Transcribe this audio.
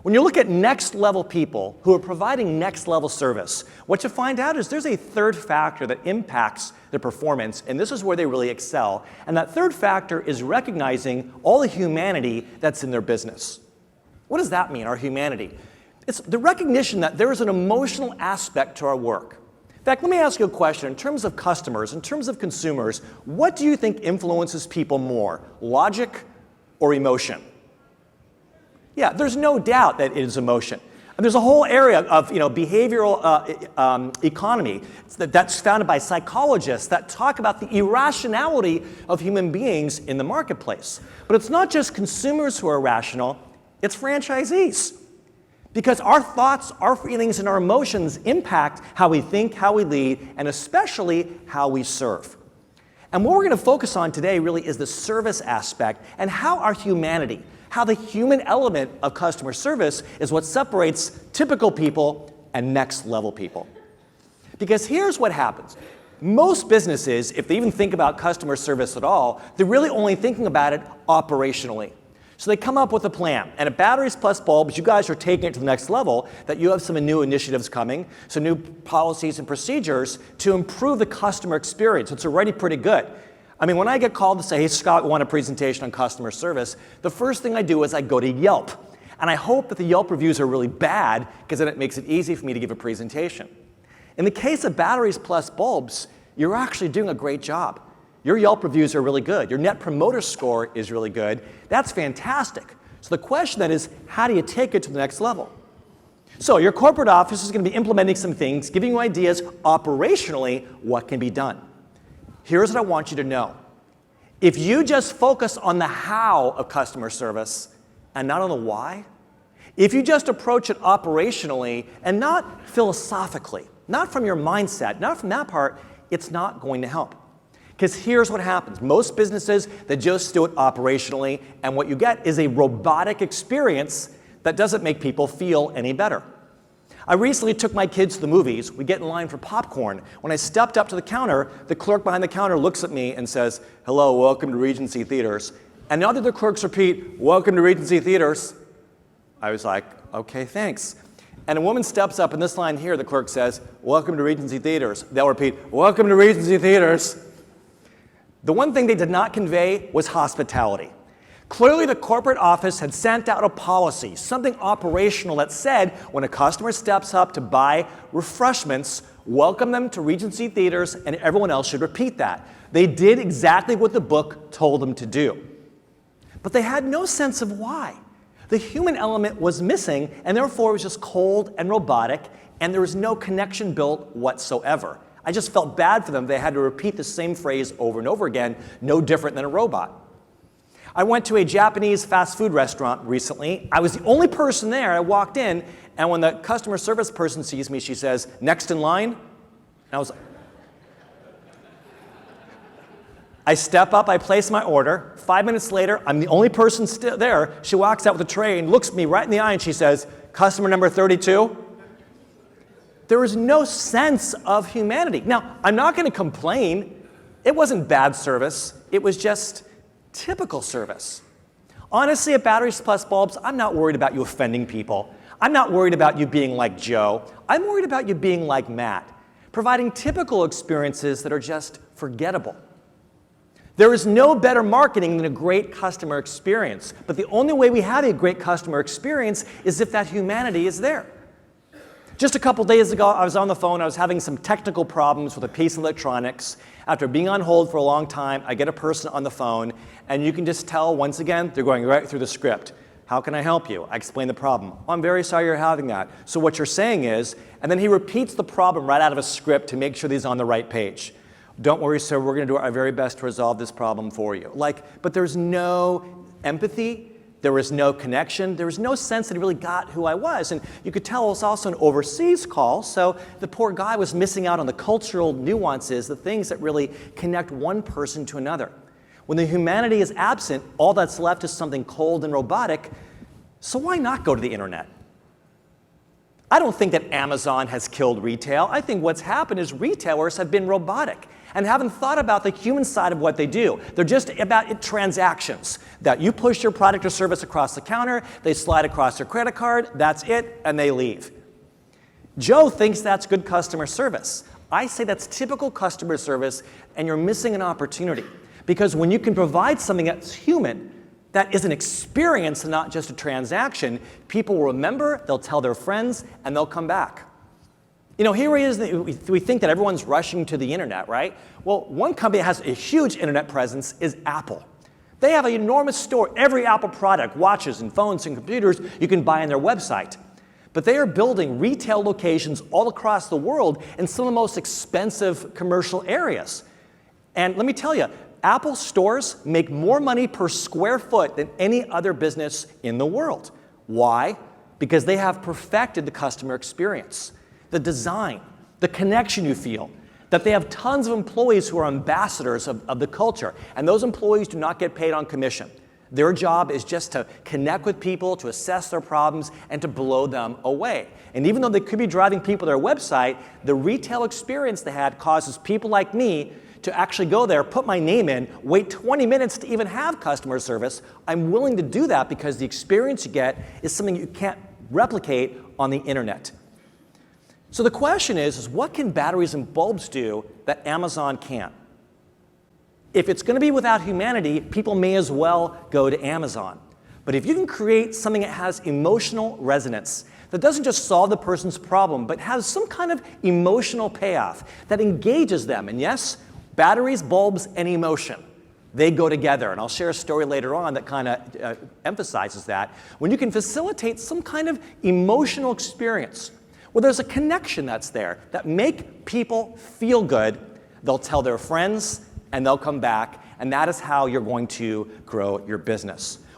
When you look at next level people who are providing next level service, what you find out is there's a third factor that impacts their performance, and this is where they really excel. And that third factor is recognizing all the humanity that's in their business. What does that mean, our humanity? It's the recognition that there is an emotional aspect to our work. In fact, let me ask you a question. In terms of customers, in terms of consumers, what do you think influences people more, logic or emotion? Yeah, there's no doubt that it is emotion. And there's a whole area of behavioral economy that's founded by psychologists that talk about the irrationality of human beings in the marketplace. But it's not just consumers who are irrational, it's franchisees. Because our thoughts, our feelings, and our emotions impact how we think, how we lead, and especially how we serve. And what we're going to focus on today really is the service aspect and how our humanity, how the human element of customer service is what separates typical people and next level people. Because here's what happens. Most businesses, if they even think about customer service at all, they're really only thinking about it operationally. So they come up with a plan, and at Batteries Plus Bulbs, you guys are taking it to the next level, that you have some new initiatives coming, some new policies and procedures to improve the customer experience. It's already pretty good. I mean, when I get called to say, hey, Scott, we want a presentation on customer service, the first thing I do is I go to Yelp. And I hope that the Yelp reviews are really bad, because then it makes it easy for me to give a presentation. In the case of Batteries Plus Bulbs, you're actually doing a great job. Your Yelp reviews are really good. Your Net Promoter Score is really good. That's fantastic. So the question then is, how do you take it to the next level? So your corporate office is going to be implementing some things, giving you ideas operationally what can be done. Here's what I want you to know. If you just focus on the how of customer service and not on the why, if you just approach it operationally and not philosophically, not from your mindset, not from that part, it's not going to help. Because here's what happens. Most businesses, they just do it operationally, and what you get is a robotic experience that doesn't make people feel any better. I recently took my kids to the movies. We get in line for popcorn. When I stepped up to the counter, the clerk behind the counter looks at me and says, hello, welcome to Regency Theaters. And the other clerks repeat, welcome to Regency Theaters. I was like, okay, thanks. And a woman steps up in this line here, the clerk says, welcome to Regency Theaters. They'll repeat, welcome to Regency Theaters. The one thing they did not convey was hospitality. Clearly, the corporate office had sent out a policy, something operational that said when a customer steps up to buy refreshments, welcome them to Regency Theaters, and everyone else should repeat that. They did exactly what the book told them to do. But they had no sense of why. The human element was missing, and therefore it was just cold and robotic, and there was no connection built whatsoever. I just felt bad for them. They had to repeat the same phrase over and over again, no different than a robot. I went to a Japanese fast food restaurant recently. I was the only person there. I walked in, and when the customer service person sees me, she says, next in line. And I was like, I step up, I place my order. 5 minutes later, I'm the only person still there. She walks out with a tray and looks me right in the eye, and she says, customer number 32. There was no sense of humanity. Now, I'm not going to complain. It wasn't bad service. It was just typical service. Honestly, at Batteries Plus Bulbs, I'm not worried about you offending people. I'm not worried about you being like Joe. I'm worried about you being like Matt, providing typical experiences that are just forgettable. There is no better marketing than a great customer experience, but the only way we have a great customer experience is if that humanity is there. Just a couple days ago, I was on the phone. I was having some technical problems with a piece of electronics. After being on hold for a long time, I get a person on the phone, and you can just tell, once again, they're going right through the script. How can I help you? I explain the problem. Oh, I'm very sorry you're having that. So what you're saying is, and then he repeats the problem right out of a script to make sure that he's on the right page. Don't worry, sir, we're going to do our very best to resolve this problem for you. But there's no empathy. There was no connection. There was no sense that he really got who I was. And you could tell it was also an overseas call, so the poor guy was missing out on the cultural nuances, the things that really connect one person to another. When the humanity is absent, all that's left is something cold and robotic, so why not go to the internet? I don't think that Amazon has killed retail. I think what's happened is retailers have been robotic and haven't thought about the human side of what they do. They're just about transactions, that you push your product or service across the counter, they slide across their credit card, that's it, and they leave. Joe thinks that's good customer service. I say that's typical customer service, and you're missing an opportunity. Because when you can provide something that's human, that is an experience and not just a transaction, people will remember, they'll tell their friends, and they'll come back. You know, here it is, we think that everyone's rushing to the internet, right? Well, one company that has a huge internet presence is Apple. They have an enormous store. Every Apple product, watches and phones and computers, you can buy on their website. But they are building retail locations all across the world in some of the most expensive commercial areas. And let me tell you, Apple stores make more money per square foot than any other business in the world. Why? Because they have perfected the customer experience, the design, the connection you feel, that they have tons of employees who are ambassadors of the culture, and those employees do not get paid on commission. Their job is just to connect with people, to assess their problems, and to blow them away. And even though they could be driving people to their website, the retail experience they had causes people like me to actually go there, put my name in, wait 20 minutes to even have customer service. I'm willing to do that because the experience you get is something you can't replicate on the internet. So the question is what can batteries and bulbs do that Amazon can't? If it's going to be without humanity, people may as well go to Amazon. But if you can create something that has emotional resonance, that doesn't just solve the person's problem, but has some kind of emotional payoff that engages them, and yes, batteries, bulbs, and emotion, they go together. And I'll share a story later on that kind of emphasizes that. When you can facilitate some kind of emotional experience, where there's a connection that's there, that make people feel good, they'll tell their friends, and they'll come back, and that is how you're going to grow your business.